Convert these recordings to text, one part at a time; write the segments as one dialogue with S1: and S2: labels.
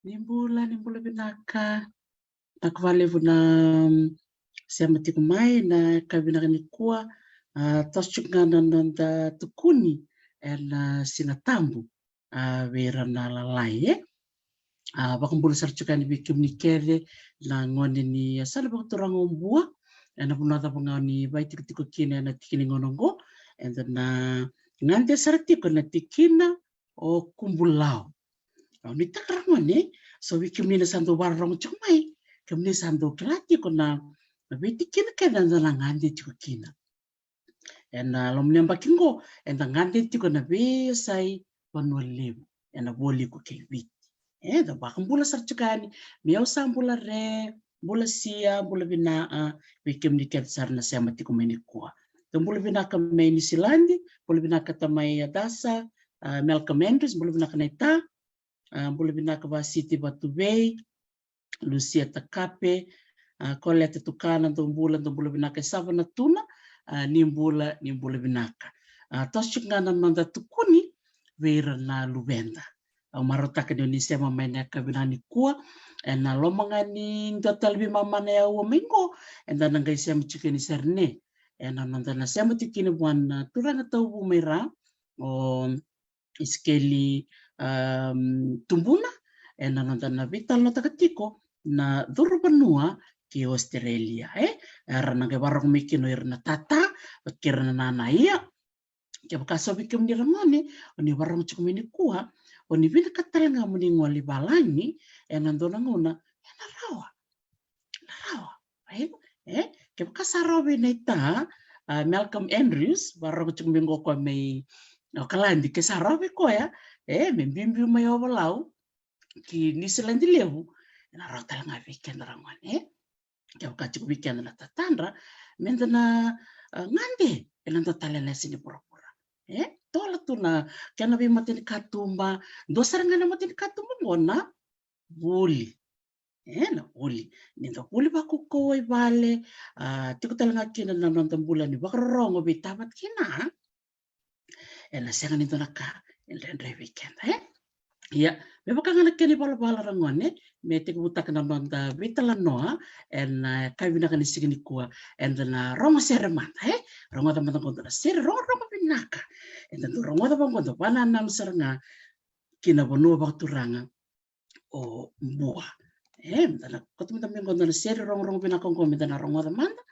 S1: Nimbola binaka nakivalevona siamatiako may na kavinakany koa tasotsokanananda tokony na sinatambo verana lalay vakambola saritsokany vikimnikere na ngonini asala vakatoranga ombua na punata pangani vaitikitiko kina na tikini ngonongo na ngante saratiko na tikina o kumbulao ni takarangone so vikimnina sando warong chumai kemni sando klatiko na vitikina kada na ngante tiko kina na lomnyambakingo na ngante tiko na be sai panualevu na boli ko kevit da bakambula sarchukani miau sambula re bula sia bula binaa vikimni ketsar na sama tiko menikua bula binaka mai ni silandi bula binaka tamai adasa Malcolm Andrews bula binaka naita bula binaka ba City Batubei Lucia Takape Colette Tukana bula binaka Savana Tuna nimbula binaka tasukana manda tukuni vera na Luvenda marotaka Indonesia mamanya kabinani kuwa na lomangani total bimamana ya umingo enda nangai siam chikini serne ena nandana siam tikini buana turanga tau bumera o iskeli tumbuna ena nandana vital no takatiko na durbanua ki Australia rananga barong mikino irna tata kirna nana iya kaya kaso bikim ni ramone oni barong chukumini kuwa oni vina katalanga muni ngoli balani nandona ngona rawa kaya kasarawe naita Malcolm Andrews barong chukumingo kwa may kalandi kesarawe ko ya membimbi mayo balau ki nisilandi lewu na ratalanga weekend ramone kaya kachuk weekend na tatandra mendana ngande elanda talena sini pura-pura tola tuna kana be matini katumba dosaranga na matini katumba ngona buli na buli ninda buli bakuko ibale tiko talanga kina na nonton bulan ni bakarongo bitabat kina na senga nito nakaendre weekend ya me bakanga kini bala-bala rangone me tiko butak na nonta bitala noa kavina kani sigini kuwa na rongo seremata rongo ta mata kontra ser rongo binaka tu rongo ta kontra wana nam seranga kina bonua bakturanga o mbua mtana kotumita mengonda ser rongo binaka kongo mtana rongo ta manda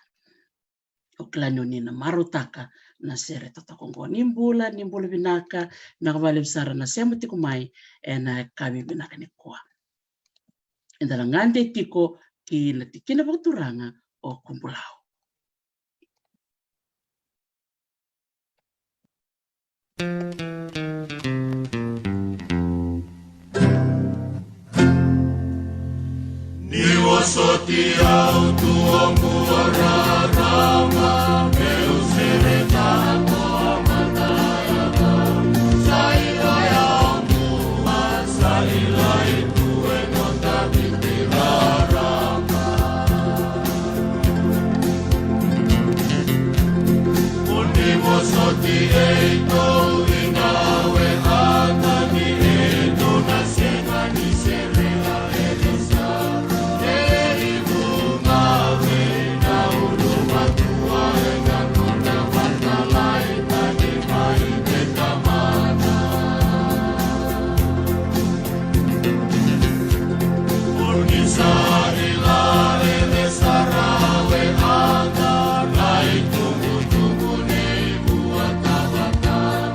S1: o klano nina marutaka na sere tata kongo nimbula binaka na kavale besar na semati kumai na kabi binaka ni kuwa endala ngante tiko kina bakturanga o kumbulao
S2: Soti au tuongu wararama meu sereta toa mandaya saila ya mua saila itu enota bitirarama univo soti eito inawe atani eito nasenga ni serela elisa Tunggu-tunggu nih buat tabatan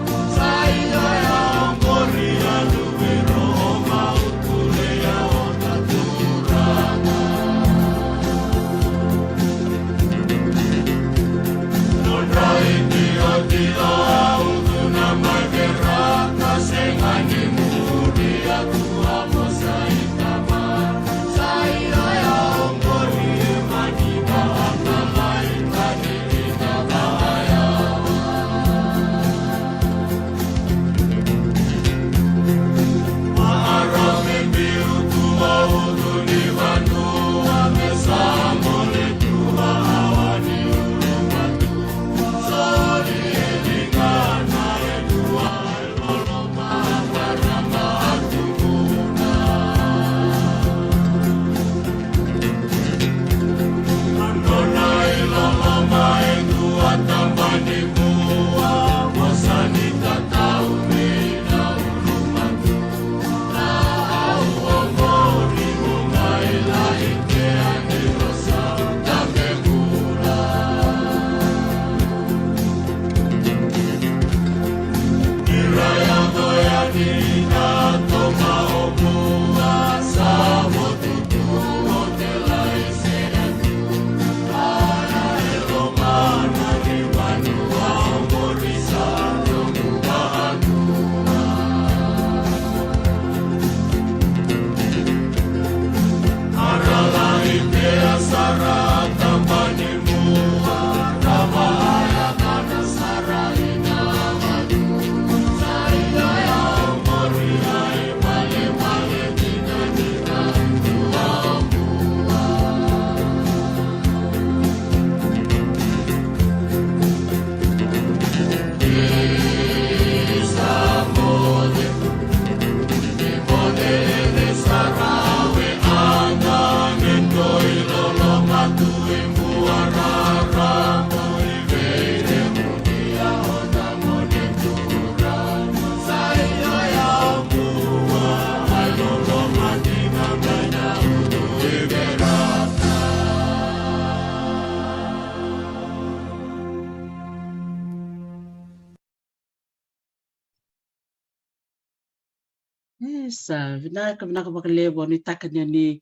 S1: Sa vinaka pakalevo ni takanya ni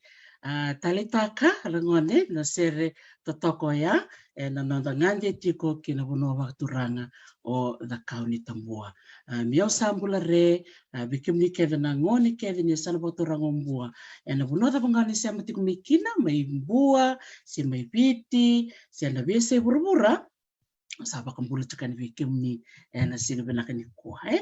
S1: talitaka rangone na sere totoko ya na nandanganje tiko kina bono wakturanga o dhakau ni tambua. Miau sambula re bikim ni keda na ngoni keda ni sana wakturanga mbua. Na bono da bangani siya matiku mikina may mbua, si may biti, siya na bese burbura. Saba kambula tukani bikim ni na sino benakani kuha.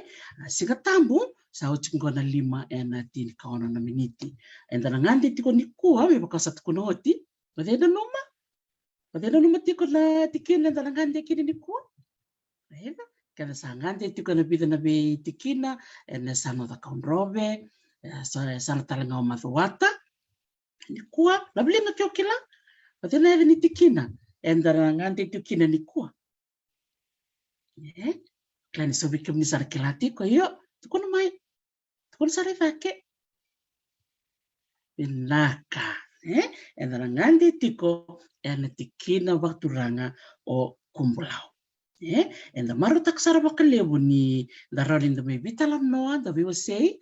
S1: Sika tambu sa uchingo na 5 na 10 kaona na miniti. Enda ngandi tiko ni kuha me bakasa tiko no hoti. Padena numa tiko na tikina enda ngandi kini ni kuha. Enda kada sa ngandi tiko na bida na be tikina na sana da kaunrobe sana talanga o mathuata ni kuha lablinga kyokila. Padena ni tikina enda ngandi tikina ni kuha. Klani so bikim ni sara kilati ko yo tukuna mai tukuna sara vake binaka enda ngandi tiko tikina wakturanga o kumbulau enda maru tak sara bakalebu ni dararin da mai bitalam noa da we will say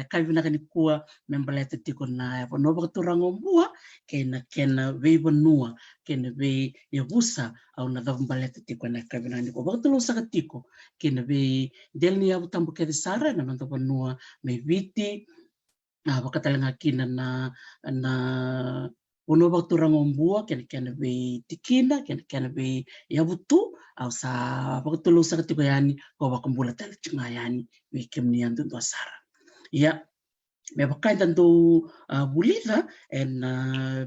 S1: kavina kani kuwa membaleta tiko na no wakturanga mbua kena we bonua kena we yabusa au na dambaleta tiko na kavina ni ko waktulo sa tiko kena we delni abu tambu kede sara na nando bonua mai viti wakatalanga kina na uno wakturanga mbua kena we tikina kena we yabutu au sa waktulo sa tiko yani ko wakambula tala chunga yani we kemni andu sara ya me bakai tanto bulida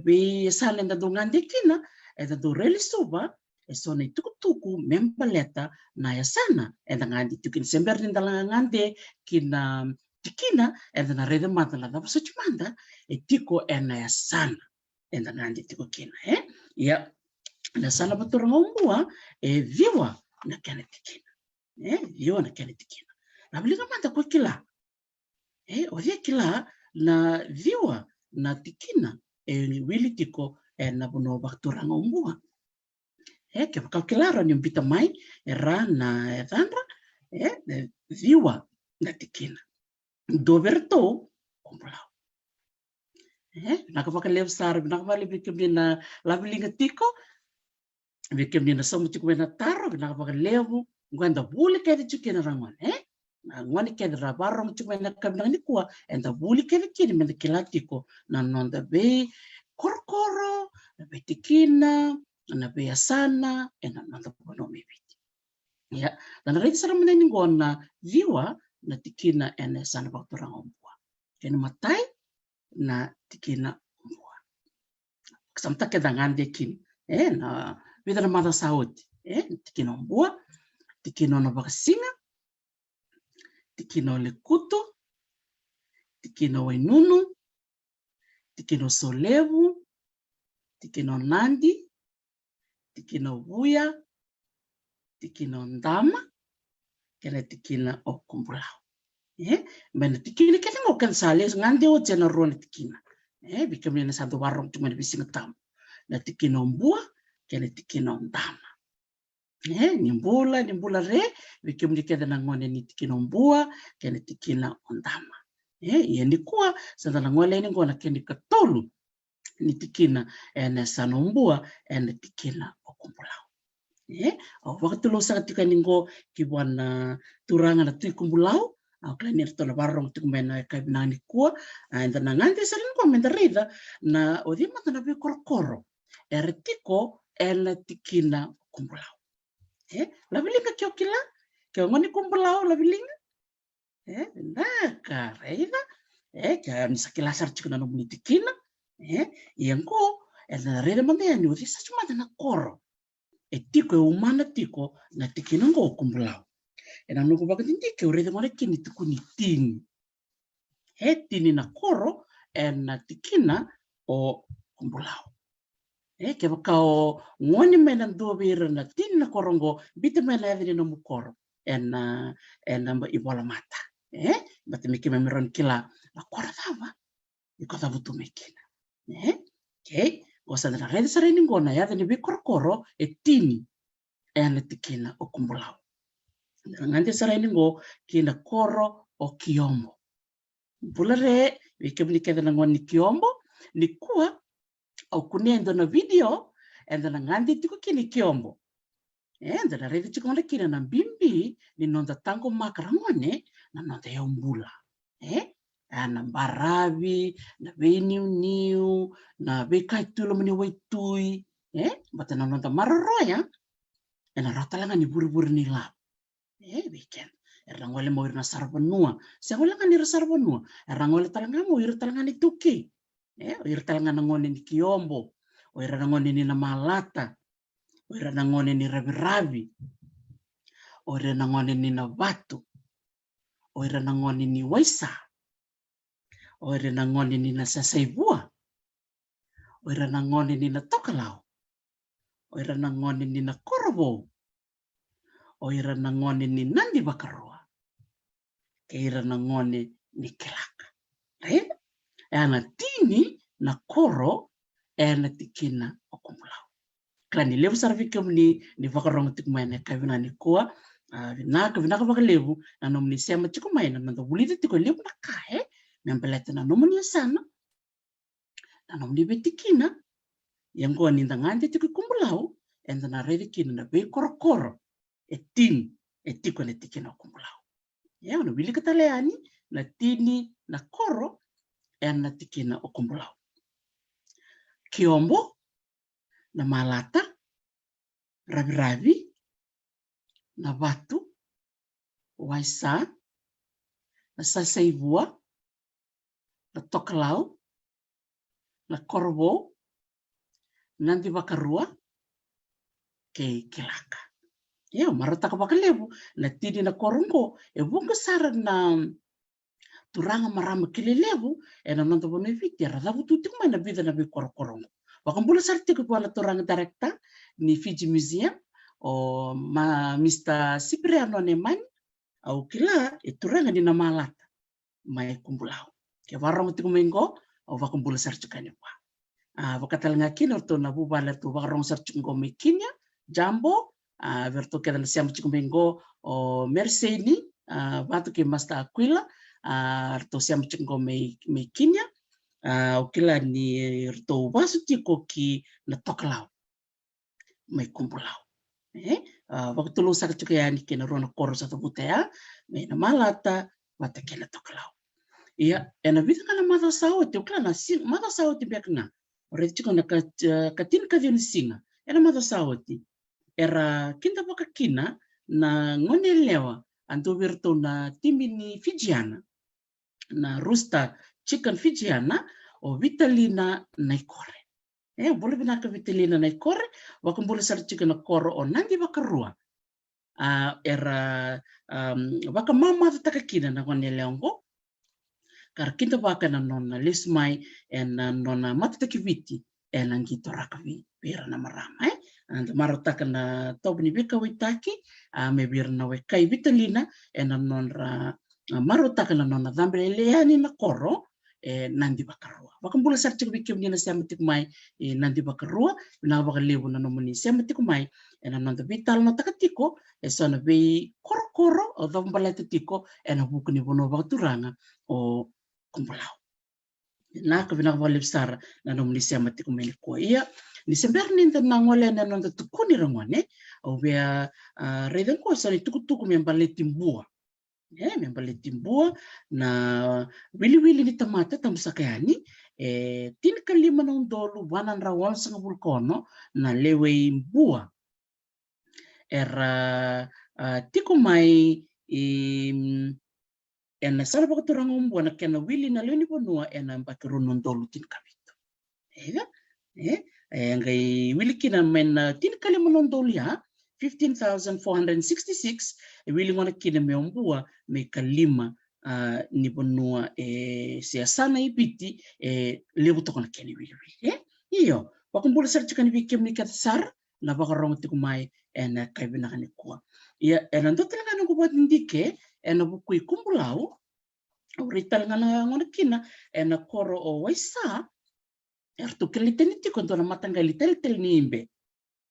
S1: be salen tanto ngande kina tanto relisuba sona tuku membaleta na ya sana ngandi tukin sember ni dalang ngande kina tikina na rede matala da so chumanda tiko ya sana ngandi tiko kina ya na sana batur ngombua viwa na kene tikina viwa na kene tikina na bliga manda ko kila odia kila na viwa na tikina wili tiko na bono baktura ngombua ke kalkulara ni mbita mai era na edandra viwa na tikina doberto kumbulau nakapakalev sar nakapali bikim na labilinga tiko bikim na somu tiko na taro nakapakalevu ngwanda bule kede chukina rangon ngwani kede rabarong tiko na kabna ni kuwa enda buli kede kini menda kilatiko na nonda be korkoro na be tikina na be asana na nonda bono mibiti ya dan redi sara meneni ngona viwa na tikina sana bakturang ombua kena matai na tikina ombua samta kedangande kini na vidana mada saudi tikina ombua tikina na bakasinga tikina le kuto tikina wainunu tikina solevu tikina nandi tikina buya tikina ndama kena tikina o kumbulau mena tikina kena mo kan sales ngande o general tikina bikim na santo warong cuma bisinga tam na tikina ombua kena tikina ndama nimbula re bikim dikeda na ngone ni tikina ombua kena tikina ondama ni kuwa sanda na ngole ni ngona kena katolu ni tikina na sanombua tikina o kumbulau waktu lo sa tika ningo kibwana turanga na tui kumbulau au klani rto na barong tu mena kai binani kuwa enda na ngante sa lingo mendarida na odi mata na be korokoro tiko tikina kumbulau labilinga kyokila kyo ngoni kumbulau labilinga na kareina kya ni sakila sar chikuna no buni tikina yango enda rede mande ya ni odi sa chuma na koro tiko umana tiko na tikina ngo kumbulau na nuko bakati ke urede ngore kini tukuni tini tini na koro na tikina o kumbulau ke bakao ngoni mena dobira na tini na korongo bita mena edri no mukoro na mba ibola mata bata mikima miron kila na kora dava ikota butu mikina Kosa na rede sara ini ngona ya ni bikorokoro tini na tikina o kumbulau ngante sara ini ngo kina koro o kiombo Bulare wikemnikeda na ngoni kiombo ni kuwa au kunendo na video enda na ngandi tiko kini kiombo. Enda na redi tiko na kina na bimbi ni nonda tango makarangone na nonda ya umbula. Na baravi, na niu na kaitulo mani waitui. Bata na nonda mararoya ena ratalanga ni buru-buru ni lap. Weekend. Erangole mo irna sarbanua. Siangole nga nira sarbanua. Erangole talanga mo ira talanga ni tuki. Ira talanga nangone ni kiombo. O ira nangone ni na malata. O ira nangone ni ravi-ravi. O ira nangone ni na batu. O ira nangone ni waisa. O ira nangone ni na sasaibua. O ira nangone ni na tokalao. O ira nangone ni na korobo. O ira nangone ni nandi bakarua. Ke ira nangone ni kelaka. Ana tini na koro ena tikina okumulao. Klani levu sarvikem ni vakarongo tikmaina kavina ni kuwa vinaka vakalevu na nomni sema tikumaina na ndo bulite tiko levu na kae membelete na nomni sana na nomni betikina yang kuwa ninda ngante tiko kumulao enda na redi kina na be koro etiko ne tikina okumulao. Una wili kataleani na tini na koro ena tikina okumulao. Kiombo na malata, ravi-ravi, na batu, waisa, na sasaibua, na tokalao, na korbo, nandi bakarua, ke kilaka. Marataka bakalevu, na tini na korongo, bunga sara na turanga marama kilelevu, ena nonto bono viti, radhavu tutik mana vida na bi korongo. Wakambula sarti ko pala turanga director ni Fiji Museum o Mr. Cipriano Neman au kila turanga ni na malata mai kumbulao. Ke warong tikumengo o wakambula sarti kanya pa. Wakatal ngakin orto na bubala tu warong sarti ngo mekinya jambo verto ke dal siam tikumengo o Merseni batu ke Master Aquila orto siam ngo mekinya ukila ni rto wasu tiko ki na tokalao mai kumbulao. Waktu lu sakit juga ya ni kena rona koro satu butea mai na malata wata kena tokalao. Iya ena vida kana mata saoti ukila na sing mata saoti bekna. Ore tiko na katin ka ni singa. Ena mata saoti. Era kinta baka kina na ngone lewa anto virto na timi ni Fijiana na Rooster Chicken Fijiana o Vitalina naikore. Boleh binaka Vitalina naikore, wakambula sar chicken na koro o nandi bakarua. Era waka mama takakina na ngone leongo. Kar kinta waka na nona lismai en nona matakiviti en angito rakavi pera na marama. And marotaka na tobni bika witaki me bir na wekai Vitalina en nona marotaka na nona dhambre leani na koro nandi bakarua. Wakambula sar chicken bikim ni na siamatik mai nandi bakarua na bakalevu na nomoni siamatik mai en nanda vital na takatiko so na be koro o dhambala tiko en bukuni bono baturanga o kumbulao. Na kabina walip sara na nomoni siamatik mai ko ia ni sember ni na ngole na nanda tukuni rangone o bea reden ko sa ni tukutuku membale timbua. Membale timbua na wili-wili ni tamata tamusakayani tin kalima ng dolo wanan rawal sa vulkono na lewe imbua era tiko mai en sala bakaturang umbua na kena wili na lewe ni bonua en bakirunon dolo tin kabito ngai wili kina men tin kalima ng dolo ya 15,466 wili ngona kina me umbua me kalima ni bonua siasana ibiti lebu tokona keni wili iyo wakumbula sar chikani bikem ni katsar na bakarong tikumai en kaibina kani kwa iya endo talaga no buat ndike en bukui kumbulau urital ngana kina en koro o waisa ertu keliteni tiko ndo na matanga litel ni imbe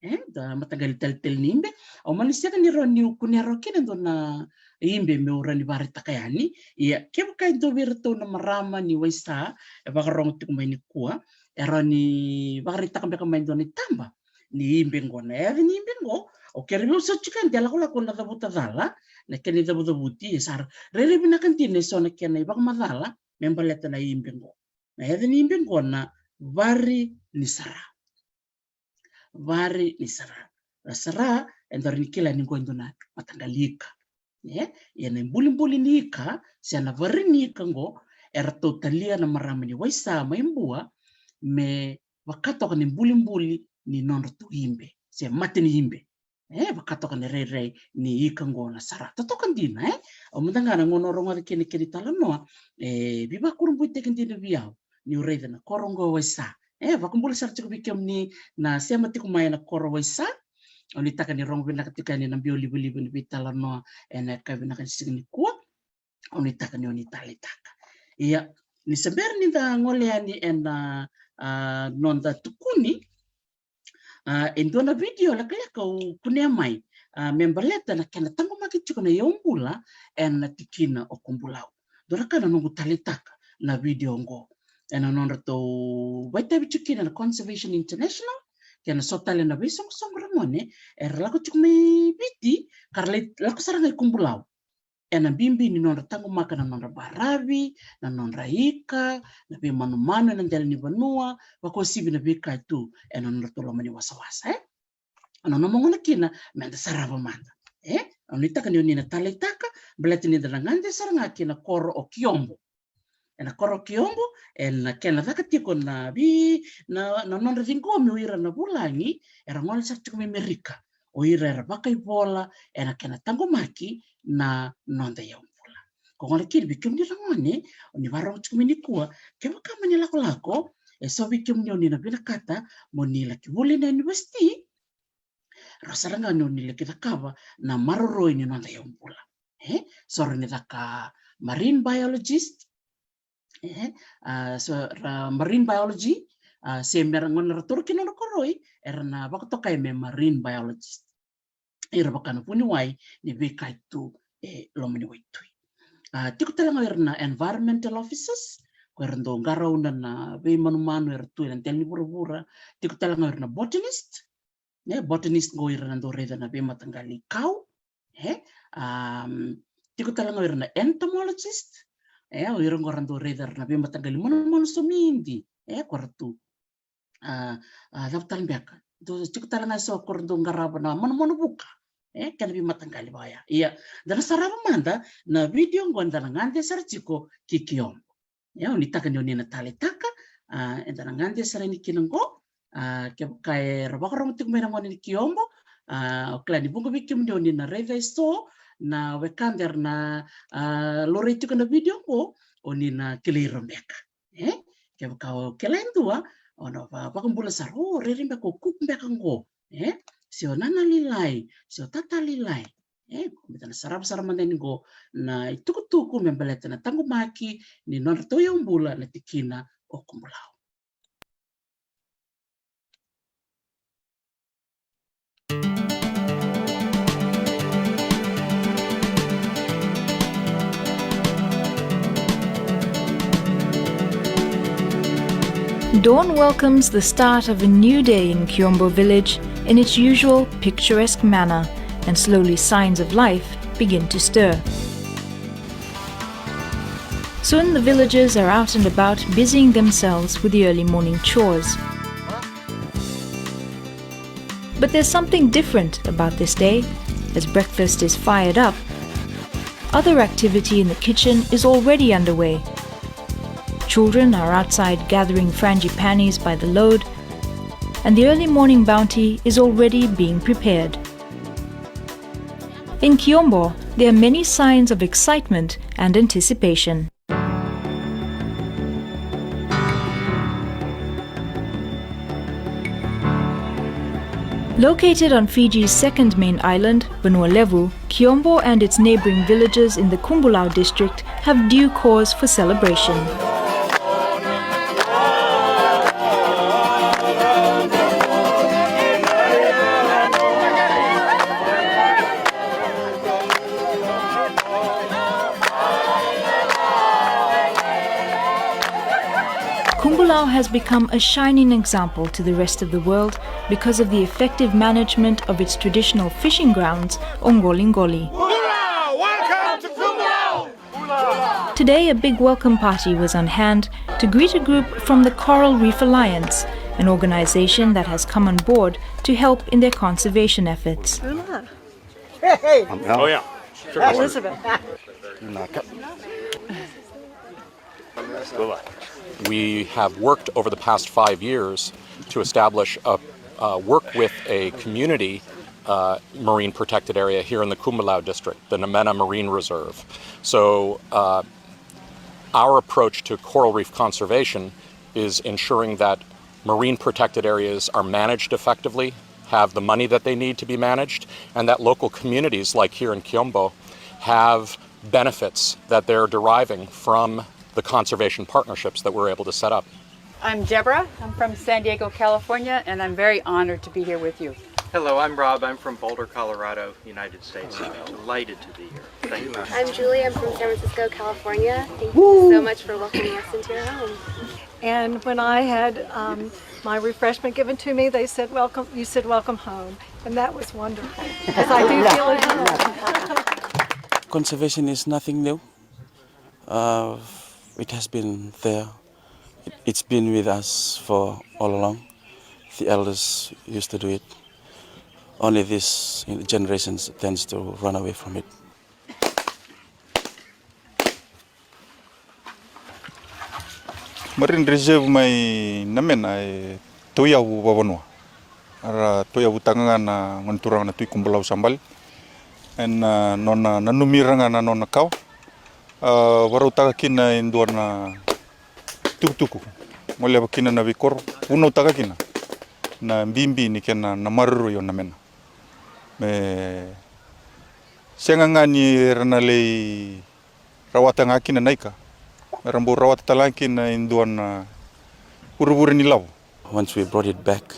S1: da matagal tel nimbe o manisiaka ni ro ni kunero kina ndo na imbe me ura ni barita kayani ia kebu kai ndo virto na marama ni waisa e bakarong tikumai ni kua era ni barita kambe kamai ndo ni tamba ni imbe ngona ni imbe ngo o kerebe usa chikan dela kula kula da buta dala na keni da buta buti sar rere bina kantine sona kena ibak madala membaleta na imbe ngo na ni imbe ngona vari ni sara vari ni sara sara endor ni kila ni gondo na matangalika yana mbuli nika siana vari nika ngo era totalia na marama ni waisa maimbua me wakatoka ni mbuli ni nondo tu imbe se mate ni imbe wakatoka ni rei ni ika ngo na sara totoka ndina o mutangana ngono rongo de keni tala noa biba kurumbu tekendina biao ni ureda na korongo waisa vakumbula sarti kubikem ni na sema tiku mai na koro waisa oni taka ni rongo bina katika ni nambio libu ni bitala noa ena kabina kan signi kuwa oni taka ni oni tali taka ia ni seber ni da ngoleani ena nonda tukuni endona video la kaya kau kunia mai memberleta na kena tango makichuko na yombula ena tikina okumbulau doraka na nungu tali taka na video ngo ena nonda to waita bichukina na Conservation International kena sotale na bisong ramone lako chukumi biti karle lako saranga kumbulau ena bimbi ni nonda tango maka na nonda barabi na nonda ika na bi manu na ndel ni banua wako sibi na bika tu ena nonda tolo mani wasa ana nomongona kina menda sarava manda anita kan yoni na talitaka belati ni dalangande saranga kina koro o kiombo ena koro kiombo ena kena vakatiko na bi na nonda vingomi uira na bulangi era ngol sartu Amerika oira era bakai bola ena kena tango maki na nonda ya umpula kongole kiri bikim ni rangone oni warong chumini kuwa kema kama ni lako so bikim ni oni na bila kata moni la kibuli na university rosaranga ni oni la kita kava na maroro ini nonda ya umpula sore ni daka marine biologist marine biology se merangon raturki no koroi erna bakotoka me marine biologist ira bakana puni wai ni bekai tu lomini waitui tiku talanga erna environmental officers kwerndo ngarau na be manu ertu na telni bura tiku talanga erna botanist botanist go ira ndo reda na be matangali kau tiku talanga erna entomologist ira ngorando reda na be matangali manu somindi kwartu daftar biaka do tiku talanga so korndo ngaraba na manu buka kan bi matangali baya iya dana sarava manda na video ngonda ngande sarchiko kikiom oni taka ni oni na talitaka endana ngande sarani kinango kai rabakoro mutik mena ngoni kiombo klani bungo bikim ni oni na reve so na wekander na loreti kana video ko oni na kiliro mbeka kebka kelendua ono bakumbula saro rerimbe ko kumbeka ngo sio nana lilai sio tata lilai kumbitana sarap mandeni go na itukutuku membeleta na tangu maki ni nona toyo umbula na tikina okumbulau.
S3: Dawn welcomes the start of a new day in Kiombo village in its usual picturesque manner, and slowly signs of life begin to stir. Soon the villagers are out and about busying themselves with the early morning chores. But there's something different about this day. As breakfast is fired up, other activity in the kitchen is already underway. Children are outside gathering frangipanis by the load, and the early morning bounty is already being prepared. In Kiombo, there are many signs of excitement and anticipation. Located on Fiji's second main island, Vanua Levu, Kiombo and its neighboring villages in the Kumbulau district have due cause for celebration. Kumbulau has become a shining example to the rest of the world because of the effective management of its traditional fishing grounds, Ngolingoli.
S2: Welcome to Kumlau!
S3: Today, a big welcome party was on hand to greet a group from the Coral Reef Alliance, an organization that has come on board to help in their conservation efforts.
S4: Oh,
S2: yeah.
S4: Elizabeth.
S5: We have worked over the past 5 years to establish work with a community marine protected area here in the Kumbulau district, the Namena Marine Reserve. So our approach to coral reef conservation is ensuring that marine protected areas are managed effectively, have the money that they need to be managed, and that local communities like here in Kiombo have benefits that they're deriving from the conservation partnerships that we're able to set up.
S6: I'm Deborah. I'm from San Diego, California, and I'm very honored to be here with you.
S7: Hello, I'm Rob. I'm from Boulder, Colorado, United States. I'm delighted to be here. Thank you.
S8: I'm Julie. I'm from San Francisco, California. Thank you so much for welcoming us into your home.
S4: And when I had my refreshment given to me, they said, "Welcome." You said, "Welcome home," and that was wonderful because I do feel at home.
S9: Conservation is nothing new. It has been there. It's been with us for all along. The elders used to do it. Only this generations tends to run away from it.
S10: Marine Reserve mai Namena e toia u wawanua. Ara toia u tanganga na nganturanga na tui Kumbulau sambal. En nona nanumiranga na nona kau. Warau taga kina indua na tukutuku. Mole kina na vikoro. Uno taga kina. Na mbimbi ni kena na maruru yo Namena. Me senga ni ranalei rawata ngaki na naika. Rambo rawata talaki na induan uruburi ni lau.
S9: Once we brought it back,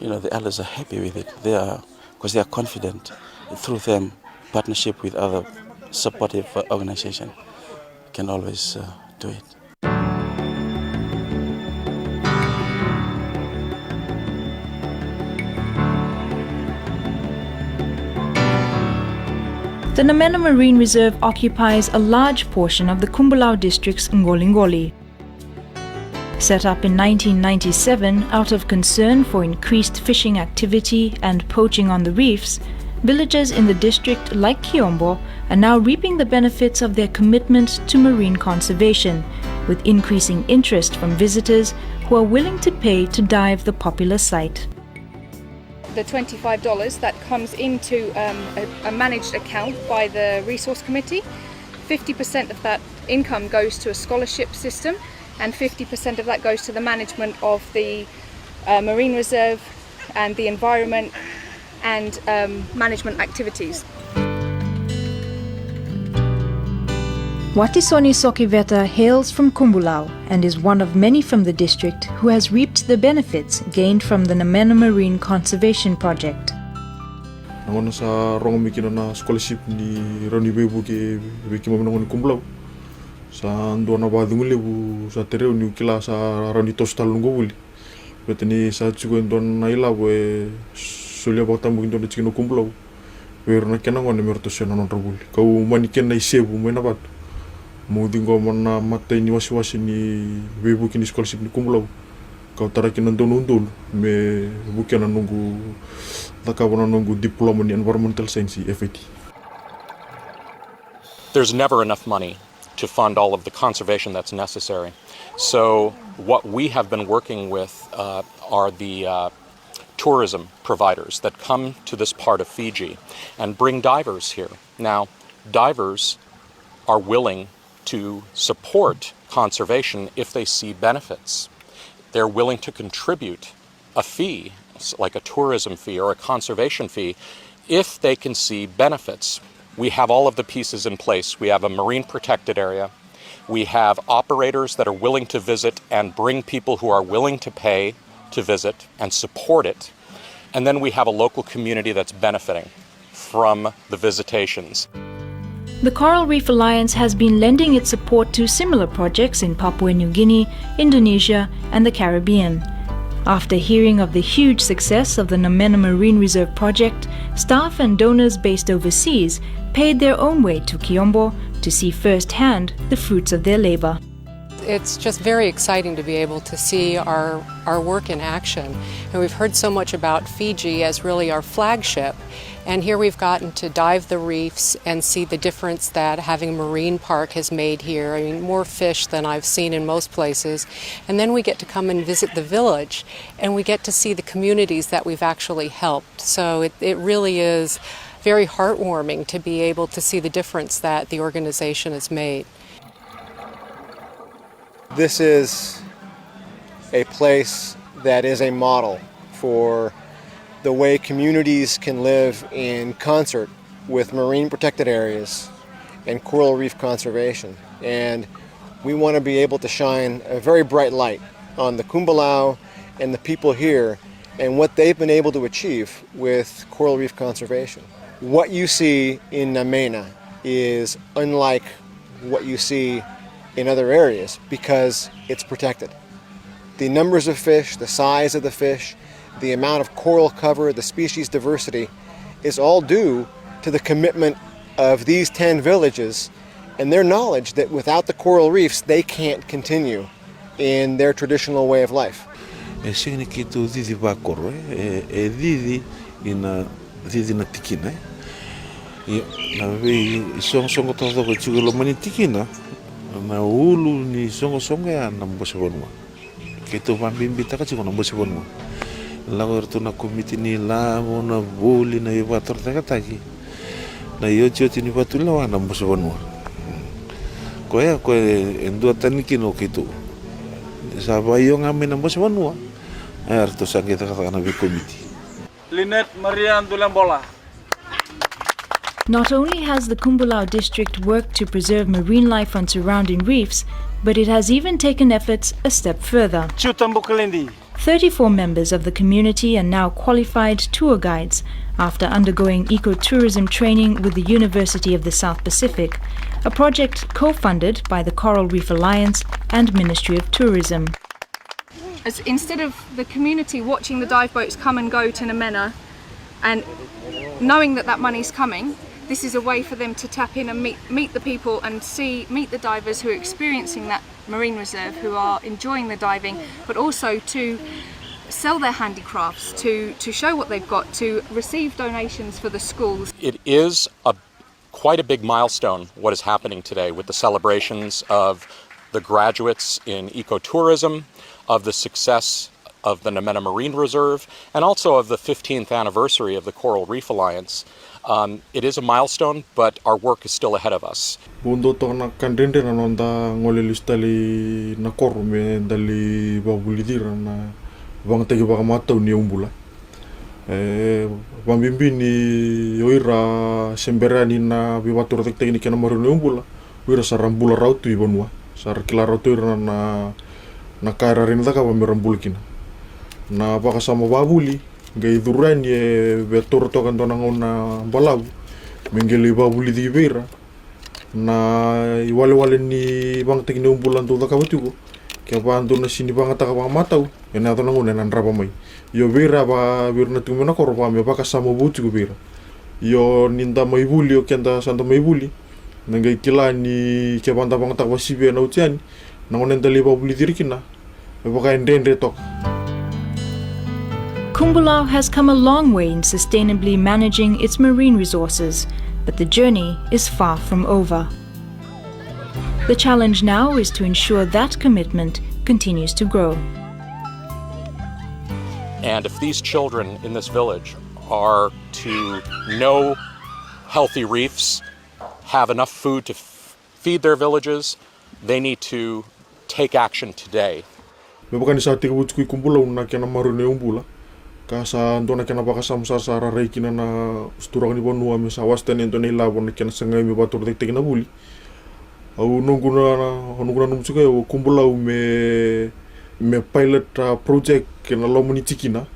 S9: the elders are happy with it. Because they are confident through them partnership with other supportive organizations can always do it.
S3: The Namena Marine Reserve occupies a large portion of the Kumbulau district's Ngolingoli. Set up in 1997 out of concern for increased fishing activity and poaching on the reefs, villagers in the district like Kiombo are now reaping the benefits of their commitment to marine conservation, with increasing interest from visitors who are willing to pay to dive the popular site.
S11: The $25 that comes into a managed account by the resource committee, 50% of that income goes to a scholarship system and 50% of that goes to the management of the marine reserve and the environment and management activities.
S3: Watisoni Sokiveta hails from Kumbulau and is one of many from the district who has reaped the benefits gained from the Namena Marine Conservation Project.
S12: Naman sa rong mikino na scholarship ni Roni Bebu ke wiki mo na Kumbulau. Sa ando na badungule bu sa tereo ni kila sa Roni Tostal ngowuli. Betani sa chugo ndo na ila we solia bota mo ndo chino Kumbulau. We rona kenango ne merto seno non robuli. Kau maniken na isebu mo na bat. Mudingo mana mata ini wasi-wasi ni bebu kini scholarship ni Kumbulau. Kau tara kina ndonu me bukan nunggu takabona nunggu diploma ni environmental science FAT.
S5: There's never enough money to fund all of the conservation that's necessary. So what we have been working with are the tourism providers that come to this part of Fiji and bring divers here. Now, divers are willing to support conservation if they see benefits. They're willing to contribute a fee, like a tourism fee or a conservation fee, if they can see benefits. We have all of the pieces in place. We have a marine protected area. We have operators that are willing to visit and bring people who are willing to pay to visit and support it. And then we have a local community that's benefiting from the visitations.
S3: The Coral Reef Alliance has been lending its support to similar projects in Papua New Guinea, Indonesia, and the Caribbean. After hearing of the huge success of the Namena Marine Reserve project, staff and donors based overseas paid their own way to Kiombo to see firsthand the fruits of their labor.
S13: It's just very exciting to be able to see our work in action. And we've heard so much about Fiji as really our flagship. And here we've gotten to dive the reefs and see the difference that having a marine park has made here. I mean, more fish than I've seen in most places. And then we get to come and visit the village, and we get to see the communities that we've actually helped. So it really is very heartwarming to be able to see the difference that the organization has made.
S14: This is a place that is a model for the way communities can live in concert with marine protected areas and coral reef conservation. And we want to be able to shine a very bright light on the Kumbalau and the people here and what they've been able to achieve with coral reef conservation. What you see in Namena is unlike what you see in other areas because it's protected. The numbers of fish, the size of the fish, the amount of coral cover, the species diversity is all due to the commitment of these 10 villages and their knowledge that without the coral reefs they can't continue in their traditional way of life.
S15: Na ulu ni songo-songo ya na mbosebonwa. Kito pambimbita ka chiko na mbosebonwa. Lago ertu na komiti ni la na boli na ibator takataki. Na yocho tini batula wa na mbosebonwa. Koya ko endua taniki no kito. Saba yo ngame na mbosebonwa. Ertu sangita ka na bi komiti.
S16: Linet Marian Dulambola.
S3: Not only has the Kumbalau district worked to preserve marine life on surrounding reefs, but it has even taken efforts a step further. 34 members of the community are now qualified tour guides after undergoing ecotourism training with the University of the South Pacific, a project co-funded by the Coral Reef Alliance and Ministry of Tourism.
S11: As instead of the community watching the dive boats come and go to Namena and knowing that that money's coming, this is a way for them to tap in and meet the people and meet the divers who are experiencing that marine reserve, who are enjoying the diving, but also to sell their handicrafts, to show what they've got, to receive donations for the schools.
S5: It is quite a big milestone what is happening today with the celebrations of the graduates in ecotourism, of the success of the Namena Marine Reserve, and also of the 15th anniversary of the Coral Reef Alliance. It is a milestone, but our work is still ahead of us.
S12: Bundo to na kandende na nonda ngolelis dali na korume dali babulidira na bang tegi baka matau ni umbula. Bambimbi ni oira semberani na biwatur teknik na maru ni umbula. Oira sarambula rautu ibonwa. Sar kila rautu na kaira rinda ka bamirambul kina. Na baka sama babuli gay duran ye betor to kan donang na balaw mengeli babuli di beira na iwale-wale ni bang tekni umbulan to ka batugo kaya pa ando na sini bang ataka bang mataw ena to nang nan raba mai yo beira ba birna tumena korba me baka sama buti go beira yo ninda mai buli yo kenda santa mai buli nangay kilani kaya banda bang takwa sibe na utian nangonen dali babuli dirikina e baka endende tok.
S3: Kumbalau has come a long way in sustainably managing its marine resources, but the journey is far from over. The challenge now is to ensure that commitment continues to grow.
S5: And if these children in this village are to know healthy reefs, have enough food to feed their villages, they need to take action today.
S12: Kasa ndona kena baka samsar sara reikina na sturang ni bonua mi sawastan ento nei labon kena sengai mi batur tek na buli au nunguna numsuka yo Kumbalau me pilot project kena lomuni tikina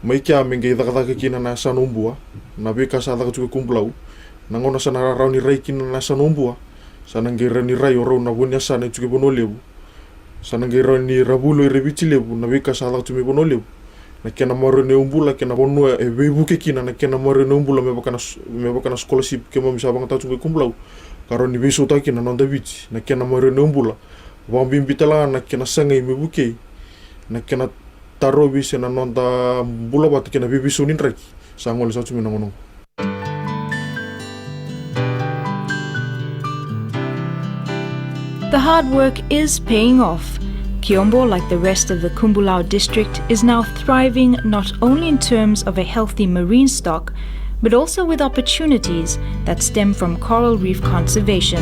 S12: mai kya menge daka kina na sanumbua na be kasa daka Kumbalau nangona sana rauni rai kina na sanombua sana ngira ni rai oro na bunya sana chuke bonolebu sana ngira ni rabulo irebichilebu na wika sala chume bonolebu na kena maro ne umbula kena bonua e webuke kina na kena maro ne umbula mebakana scholarship ke mo misabang ta chuke kumblau karo ni biso ta kina nonda bichi na kena maro ne umbula wambi bitala na kena sangai mebuke na kena tarobi sena nonda bula bat kena bibiso ninraki sangol sa chume nangono.
S3: The hard work is paying off. Kiombo, like the rest of the Kumbulao district, is now thriving not only in terms of a healthy marine stock, but also with opportunities that stem from coral reef conservation.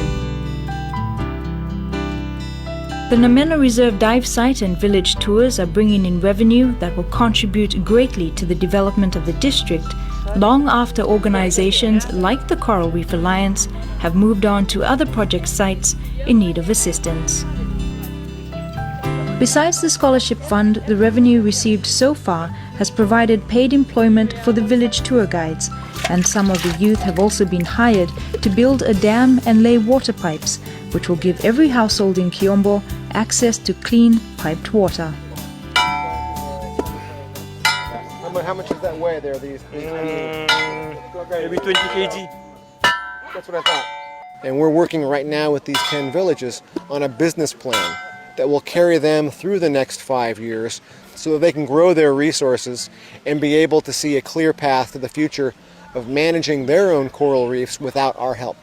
S3: The Namena Reserve dive site and village tours are bringing in revenue that will contribute greatly to the development of the district, long after organizations like the Coral Reef Alliance have moved on to other project sites in need of assistance. Besides the scholarship fund, the revenue received so far has provided paid employment for the village tour guides, and some of the youth have also been hired to build a dam and lay water pipes, which will give every household in Kiombo access to clean, piped water.
S14: How much does that weigh there? These
S16: maybe 20 kg.
S14: That's what I thought. And we're working right now with these 10 villages on a business plan that will carry them through the next 5 years so that they can grow their resources and be able to see a clear path to the future of managing their own coral reefs without our help.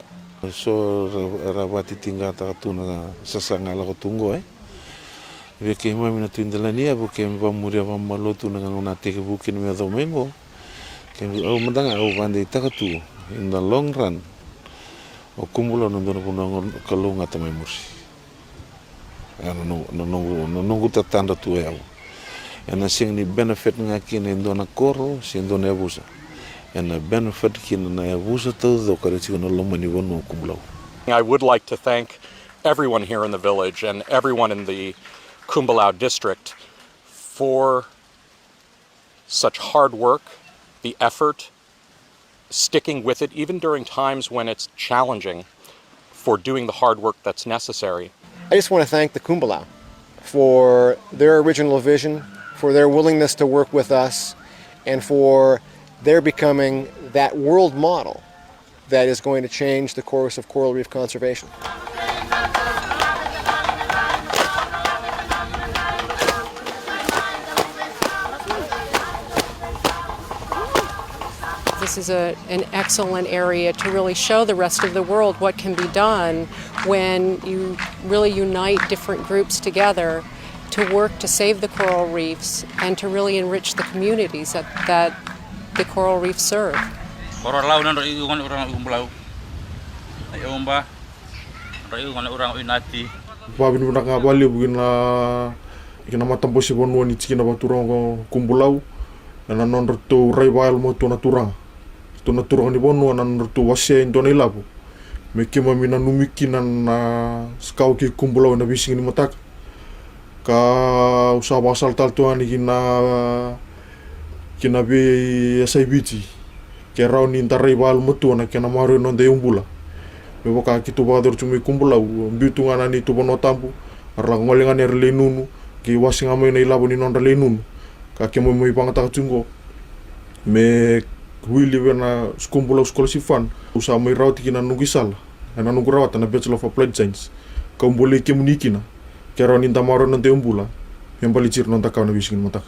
S15: So rawati tinggal tuna sasanga la tungo Veke mami na tuindalania bo ke vamuria vamalotu na ngona teke bukin me do memo ke o madanga o vande takatu in the long run o kumulo no dono kuno kalunga tame mursi no tatanda tu eu and sing ni benefit nga kine ndona koro sindona ebusa and the benefit kine na ebusa to do kare no lomani wono kumulo.
S5: I would like to thank everyone here in the village and everyone in the Kumbulao district for such hard work, the effort, sticking with it even during times when it's challenging, for doing the hard work that's necessary.
S14: I just want to thank the Kumbulao for their original vision, for their willingness to work with us, and for their becoming that world model that is going to change the course of coral reef conservation.
S13: This is an excellent area to really show the rest of the world what can be done when you really unite different groups together to work to save the coral reefs and to really enrich the communities that the coral reefs serve.
S12: Pabin budak ngabali bugina ikina matampo si bonua ni tikina baturang Kumbulao na non to rai bail mo to naturang ni bonua na non to wasia indona ilabu me kema mina numikina na skau ki Kumbulao na bising ni matak ka usawa asal taltuani kina be SIBT ke rauni intarai bail mo to na kena maru non de umbula me boka kitu bador cumi Kumbulao mbitungana ni to bono tampu arla ngolengan er lenunu ki wasinga mo na ilabu ni non lenunu ka ke mo ipangata tungo me huili na Kumbulao scholarship fund usa mo rawati kina nugisala na nugurawata na Bachelor of Applied Science ka umbole ke munikina ke rauni intamaro non te umbula yang palicir non takau na bisingin matak.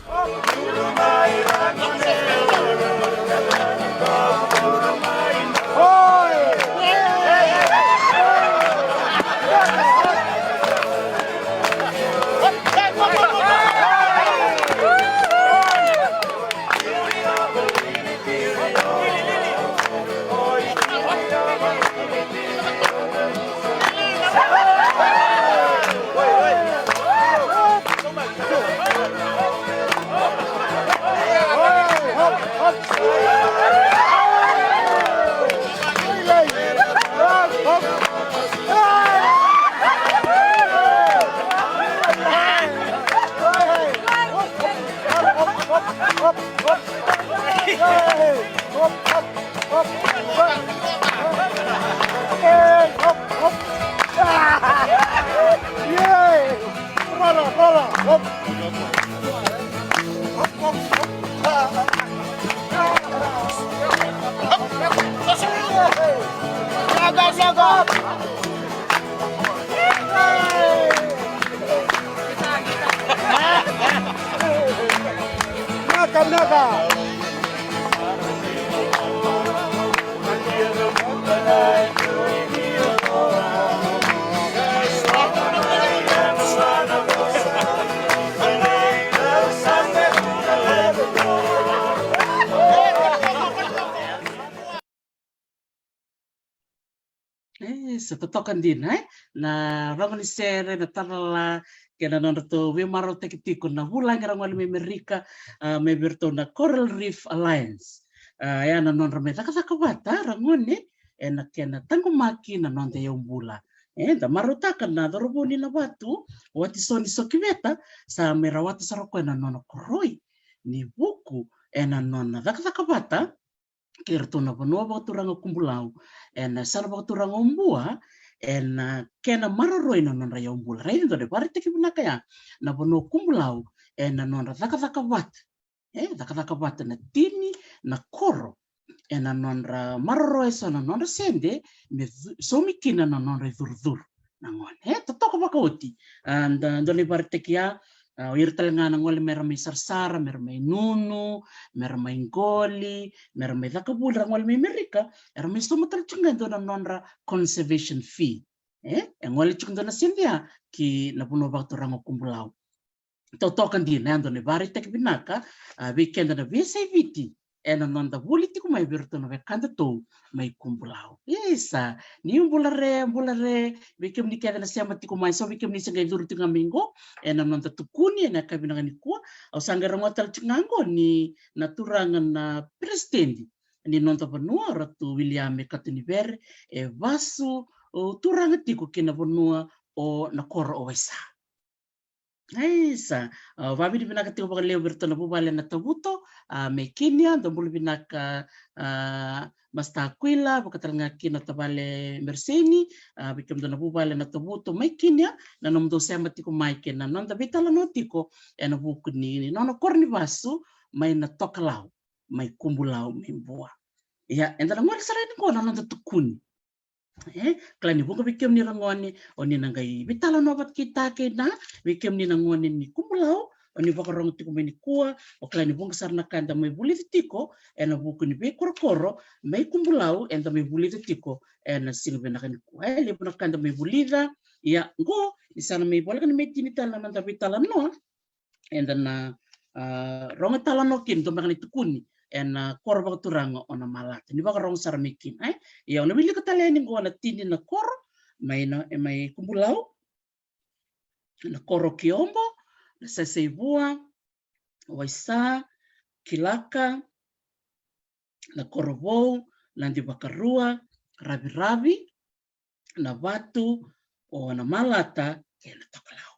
S1: Setotokan din na rangon ni sere na tarala kena non to we maro tekitiko na hulang rangon ni Amerika me berto na Coral Reef Alliance ya na non rame taka bata rangon ni ena kena tango maki na non te yombula da marutakan na doroboni na batu wati soni sokiveta sa merawati saroko na non koroi ni buku ena non taka bata kerto na banua ba turanga kumbulau ena sana ba turanga umbua ena kena maroroi na non raya umbula rain do de parte ki bunaka ya na banua kumbulau ena non taka bat taka bat na tini na koro ena non ra maroroi sana non sende me somikina na non dur na ngon totoko ba kauti and do le parte ki ya ir talanga ngol mermay sarsara mermay nunu mermay ngoli mermay lakabul ngol may Amerika ermay stomatal chungan do na nonra conservation fee ngol chungan do na sindia ki napuno ba to rango kumbulaw totokan din ando ne bari tek binaka weekend na VSAVT ena nonda buliti ko may birto na kanda to may kumbulaw isa ni bulare bikem ni kada na siya mati ko may so bikem ni sangay durti nga minggo ena nonda tukuni na kabinangan ni ko au sangara ngotal chingango ni naturangan na presidente ni nonda banua ratu William Katuniber vasu turanga tiko kina banua o na koro oisa Isa, wabi di binaka tiko leo berto na bubale na tabuto, me Kenya, dombulu binaka Masta Aquila, bakatalanga kina tabale Merseni, bikem do na bubale na tabuto, me Kenya, na nomdo sema tiko maike na nonda bitala no tiko, na buku ni nono korni basu, may na tokalau, may kumbulau, may buwa. Ya, enda na ngwali saray ko na nonda tukuni. Klani bunga bikem ni rangoni oni nangai bitala nobat kita kena bikem ni nangoni ni kumbulau oni bakarong tiko meni kuwa o klani bunga sarna kanda mai buli tiko ena buku ni be koro mai kumbulau enda mai buli tiko ena sing benakan kuwa le puna kanda mai bulida ya go isana mai bola kan mai tinitala nanda bitala no enda na ronga tala no kin to makani tukuni ena korba turango ona malata ni baka rong sar mikin ya ona bili kataleni ngo na tini na koro mai kumbulau na koro kiombo na sesebua waisa kilaka na korobou landi bakarua rabi na batu o na malata kena tokalau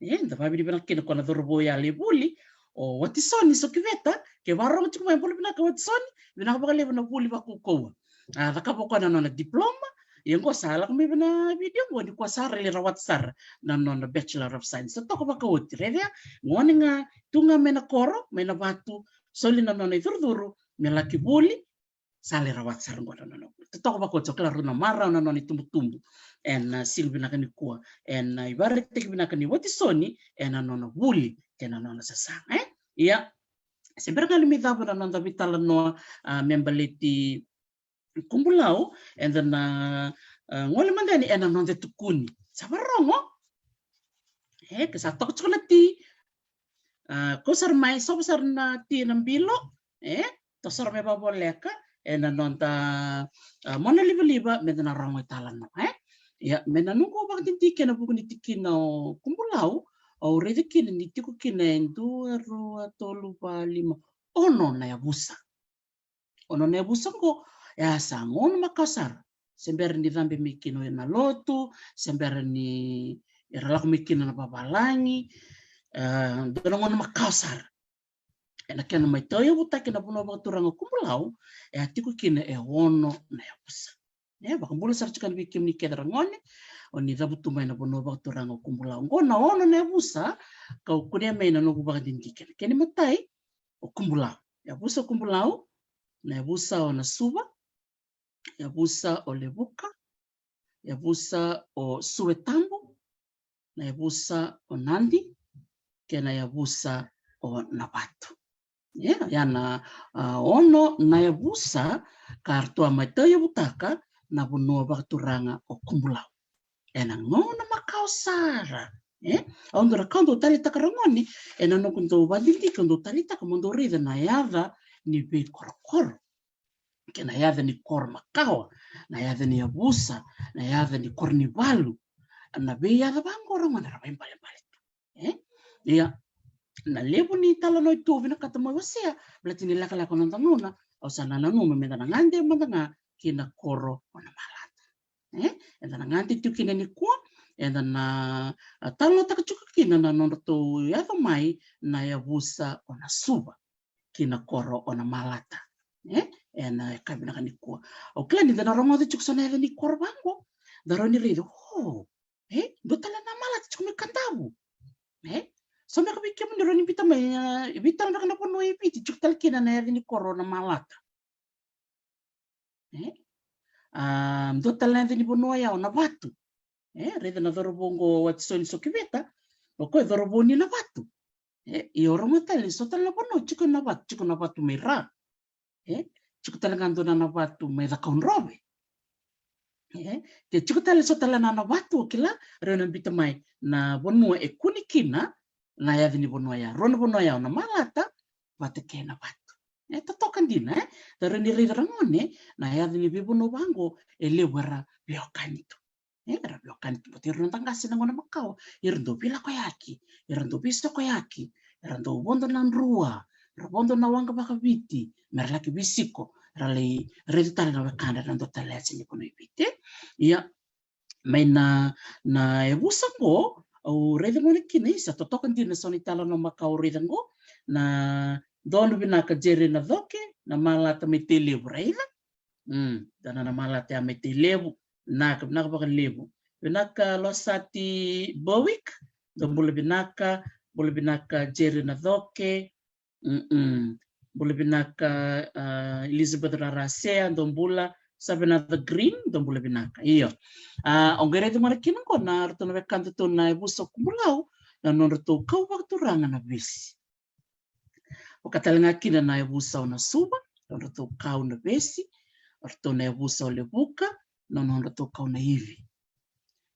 S1: nda babi di banakina kona dorobo ya lebuli o watisoni sokiveta ke warong chiko mai bulu binaka watisoni binaka bakale bana buli bakukowa vakapoko na nona diploma yengo sala kami bana video ngo di kwasara le rawatsar na nona bachelor of science to ko bakawti revia ngoni nga tunga mena koro mena batu soli na nona idurduru melaki buli sale rawatsar ngo na nona to ko bakawti klaro na mara na nona tumbu en sil binaka ni kuwa en ibarat tek binaka ni watisoni en nona buli kena nona sasang iya sempre kali mi dava nanda vitala no membaliti kumbulau and then ngole mandani ena nonde tukuni sabarongo kesatok chokolati kosar mai sobsar na ti nambilo tosar me baboleka ena nonta mona liba medana rongo talano ya mena nungo bakti kena bukuni tikino kumbulau o redekina ni tiko kina endu ro tolu palima ono na yabusa ko ya sangon makasar sember ni rambe mikino na lotu sember ni iralak mikino na babalangi donongon makasar ena kena mai toyo buta kena puno ba turanga kumbulau tiko kina ono na yabusa Bakambula sarchukan bikim ni kedrangone oni dabutu mai na bono bakturanga kumbula ngona ono ne busa kau kunia mai na nogu bakadindiken keni matai o kumbula ya busa kumbulau na busa ona suba ya busa o lebuka ya busa o suetambo na ya busa o nandi kena ya busa o nabatu yana ono na ya busa kartua mai ya butaka na bono bakturanga o kumbulau ena ngona makao sara ondo rakando tali takarangoni ena no kundo badindi kundo tali takamondo rida na yada ni be korokoro kena yada ni kor makao na yada ni abusa na yada ni kornivalu na be yada bangora ngona rabai bale ya na lebu ni talo no itu vina katamo wasia blatini laka laka nontanuna o sana na no memenda ngande mandanga kina koro ona malata enda ngante tu kina ni kwa enda na talo takachuka kina na nondo ya mai na ya busa ona suba kina koro ona malata ena kabina kani kwa o klani da romo de chuksona ya ni korbango daroni rido do tala na malata chukumi kantabu so me kabi kemu ndoro ni bita na kana pono ipiti chuktal kina na ya ni koro na malata do tala na ni pono ya ona batu reda na dorobongo watsoni sokibeta oko doroboni na batu i oromo tali so tala pono chiko na batu mera chiko tala ngandona na batu me da konrobe te chiko tala so tala na batu kila rena bita mai na bono e kunikina na ya ni bono ya rono bono ya na malata bateke na batu totokan dina dareni ridrangone na ya ni bibono bango elewara biokanito era biokanito potir ntangasi na ngona makao irndo pila ko yaki irndo pisto ko yaki irndo bondo na rua robondo na wanga bakabiti merlaki bisiko rale reditale na wakanda rando taletse ni kono ibite ya maina na ebusa ko o redengone kini sa totokan dina sonitala no makao redengo na dono binaka jere na doke na malata metele braila dana na malata metelebu naka baka lebu binaka losati bowik do bule binaka jere na doke bule binaka Elizabeth Rarasea dombula sabena the green dombula binaka iyo ongere de marakina ko na rto na kanto to na buso kumulau na non rto kau waktu ranga na besi o katalanga kina na busa ona suba non rto kau na besi rto na busa ole buka non rto kau na hivi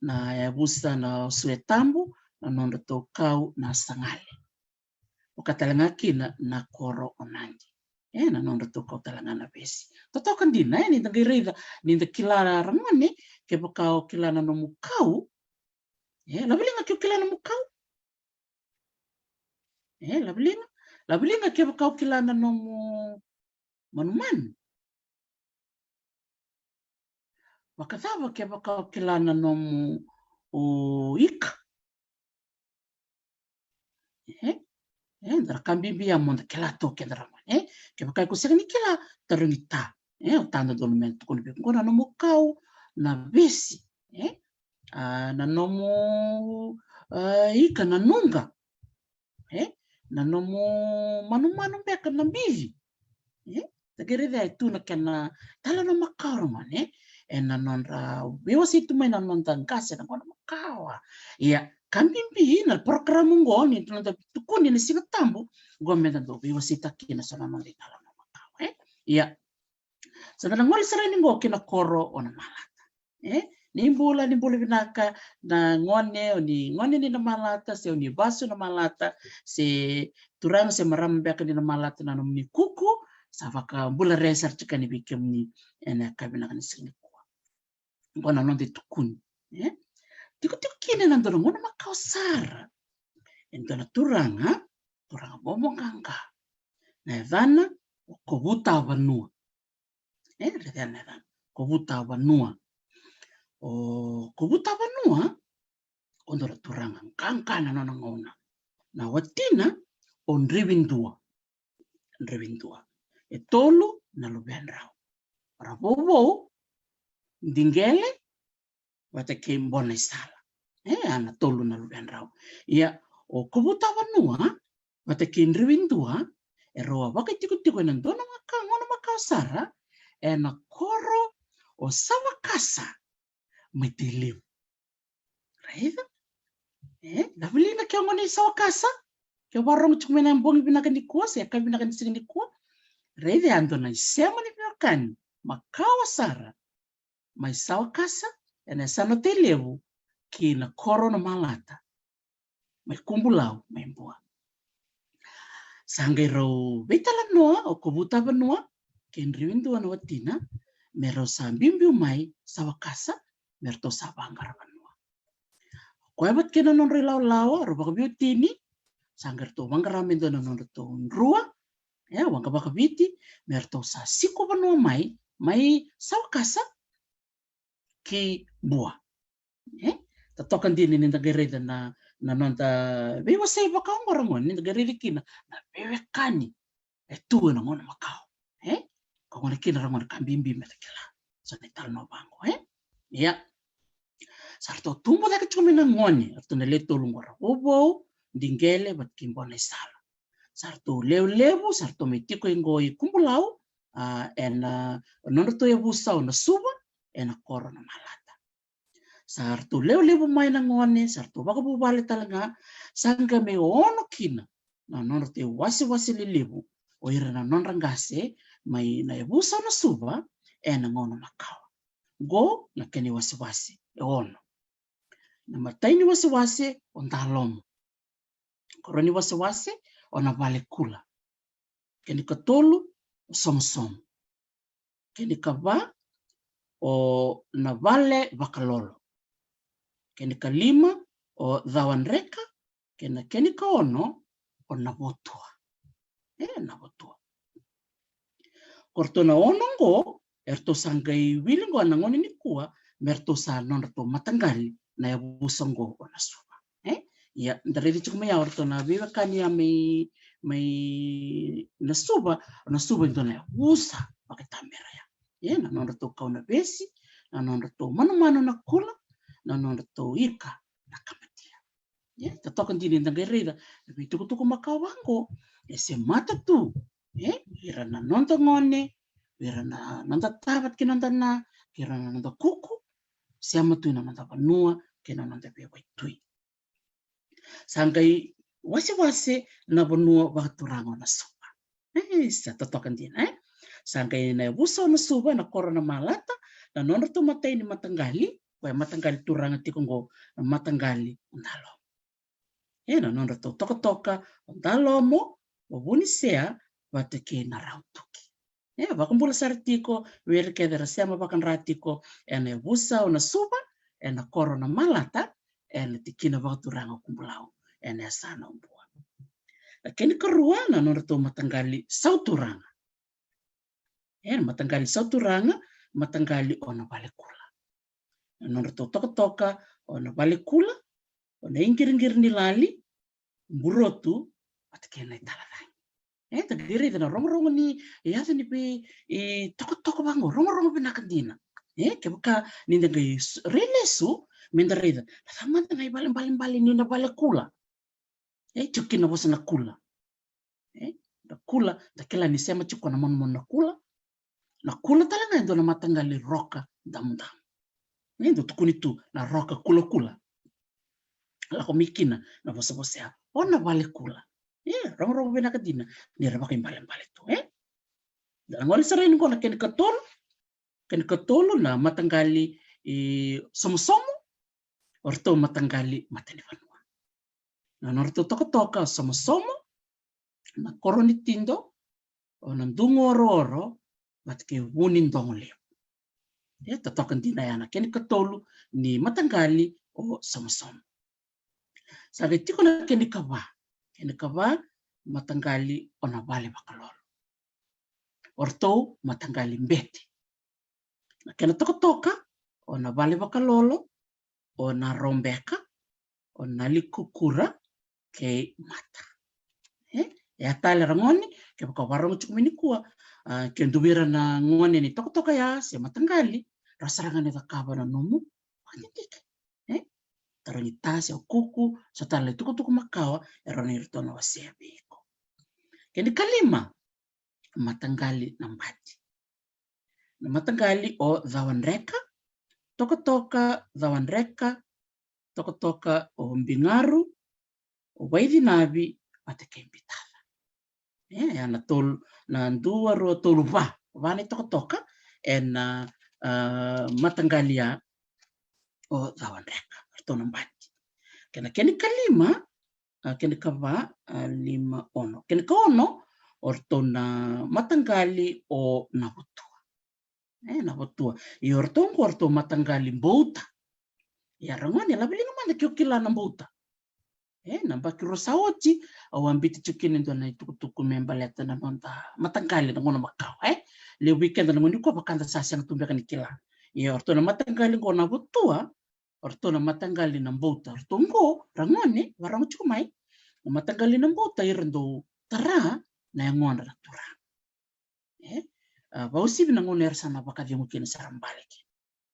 S1: na busa na suetambu non rto kau na sangale o katalanga kina na koro onandi na non rto kau talanga na besi totokan dina ni tagirida ni kilara ramane ke bakau kilana no mukau labelinga ke kilana mukau labelinga ke bakau kilana no manuman wakataba ke bakau kilana no o ika ndara kambibi ya monda kila to kendra ke bakau ko segni kila tarunita o tanda dolumento kono be ngona no mukau na besi na nomo ika na nunga na nomo manu beka na bivi tagerida itu na kana tala no makao mane na nonra bewasitu mai na non tangkase na kono makawa ya kambimbi na program ngoni tunda tukuni ni singatambu gomenda do bewasita kina sana non di tala no makao ya sana ngol sarani ngo kina koro ona malata nimbula binaka na ngone ni na malata se oni basu na malata se turang se marambe ka ni na malata na nomni kuku savaka bula research chikani bikem ni ena kabina kan sini kwa ngona non de tukun tiko kine na ndoro ngona makausara endona turanga bomonganga na vana kobuta vanua redana kobuta vanua o kobuta vanua ondora turanga kankana nona ngona na watina on revindua e tolo na lubenrao rabobo ndingele watake mbona isala ana tolu na luben rau ia o kubuta vanua watake ndriwindua eroa wakitiko na ndona ngono makasara ena koro o sawakasa metelew raiva lavilina kya ngoni sawakasa kya warong chumena mbongi binakani kuasa ya kabinakani sigini kuwa raiva andona isema ni biokani makawa sara mai sawakasa ena sano telewu kina koro na malata mai kumbulau mai mbua sangairo betala noa o kubuta vanua kenriwindu na watina mero sambimbiu mai sawakasa merto sabangara vanua koebat kena non rilau roba biutini sangar to wangara mendo non to rua wanga baka biti merto sa siko vanua mai sawakasa ki bua tatokan din ni nagereda na nonta bewa sai baka ngorangon ni nagereda kina na bewe kani tu na ngona makao ko ngona kina rangon kambimbi metakela so ne tal no bango ya sarto tumbo da kachumina ngoni arto ne leto lungora obo dingele bat kimbona sala sarto lewu sarto metiko ingoi kumbulau nondo to yabusa na suba ena korona malata sarto lewu mai na ngone sarto baka bubale talaga sanga me ono kina na nondo te wasi lewu o ira na non rangase mai na yabusa na suba ena ngono makawa go na keni wasi ono na mataini wasi on dalom koroni wasi ona vale kula keni katolu som keni kava o na vale vakalolo keni kalima o dhawanreka keni ka ono o na votua na votua kortona onongo erto sangai wilingo anangoni ni kuwa merto sa nonto matangali na yabusongo ona suba ya ndare chukuma ya orto na viva kani ya mai na suba ndona ya usa paketamera ya na nonto kauna besi na nonto mano na kula na nonto ika na kamatia tatokan dini ndangerida bitukutuku makawango ese mata tu ira na nonto ngone ira na nonto tabat kinonto na ira na nonto kuku siama tu na nonto panua kena nonto bewa tui sangai wasi na bonua waturango na suba sa tatokan dina sangai na busa na suba na korona malata na nonto matai ni matangali matangali turanga tikongo matangali ndalo na nonto toka ndalomo wabuni sea wateke na rautuki bakumbula sartiko werke dera sema bakan ratiko ene busa na suba ena korona malata ene tikina waturango kumbulau ene sana umbua lakini kerua na nonto matangali sauturanga matangali sauturanga matangali ona vale kula nonto toka ona vale kula ona ingir ni lali burotu atkena italadang tagiri na rongo ni yasa ni pe toko bango rongo pinakandina kebaka ninda gay relesu mendarida samanta na ibalim ni na bale kula chukin na bosa na kula na kula takela ni sema chuko na mon na kula talaga ndo na matangali roka damdam ndo tukuni tu na roka kula la komikina na bosa ona bale kula rongo pinakandina ni rabaka imbale tu dan ngol sarain ko na ken katolo na matangali somo orto matangali matani vanua na norto toka somo na koroni tindo ona ndungo oro matke wunin dongole tatokan dina yana ken katolo ni matangali o somo sabe tiko na ken kawa matangali ona vale bakalolo orto matangali mbeti na kena toka ona vale bakalolo ona rombeka ona likukura ke mata ya tale rangoni ke baka warong chumini kuwa ke ndubira na ngone ni toka ya se matangali rasarangan ita kaba na nomu panyitik tarangitasi o kuku sotala tuku makawa eroni ritono wasia biko. Kini kalima matanggali nambati. Na matanggali o dhawanreka toka dhawanreka toka o mbingaru o waidhinabi atakembitada. Na tol na ndua ro toluva vani toka en matanggalia o dhawanreka ritono mbati. Kini kalima kini kava lima ono. Kini kaono ortona matanggali o nabutua. Nabutua. I orto matanggali mbouta. Ya rangoni labilinga manda kiokila na mbouta. Nambaki rosaoti au ambiti chukini ndo na itukutuku membaleta na nonda matanggali na ngona makao. Le weekend na ngoni ko bakanda sasa yang tumbeka nikila. Ya ortona matanggali ngo nabutua. Ortona matanggali na mbouta. Ortongo rangoni warangu chukumai. Matanggali na mbouta irendo tara na yangon ratura. Bausi binangon ersana baka dia mungkin sarambalik.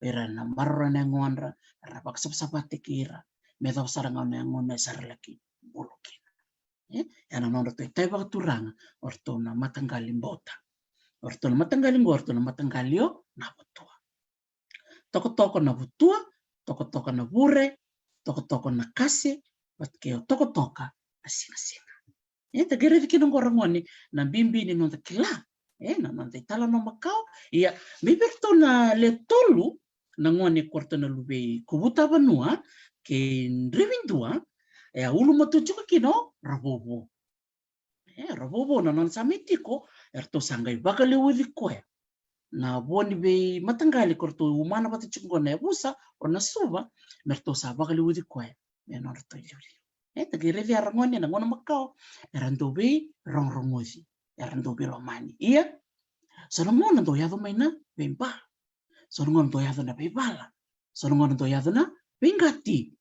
S1: Era na marra na yangon ra baka sapsapate kira. Meta saranga na yangon na sarlaki bulukin. Yana non rato itai baka turanga ortona matanggali mbouta. Ortona matanggali ngo ortona matanggali o nabutua. Toko nabutua, toko na bure, toko na kase, batkeo toko asinga. Tegere dikino ngorangoni na bimbi ni nonta kila. Na nonta itala no makao. Ia, miberto na le tolu na ngoni korto na lube kubuta banua ke nrewindua ulu matujuka kino rabobo. Rabobo na non samitiko erto sangai bakale wudi koe. Na boni be matanggali korto umana bati chungona ya busa o na suba merto sa bakale wudi koe. Menor to yuri. Tegere dia rangoni na ngona makao erando be rongozi. Erando be romani. Ia sonongona do yado maina bemba. Sonongona do yado na bebala. Sonongona do yado na bengati.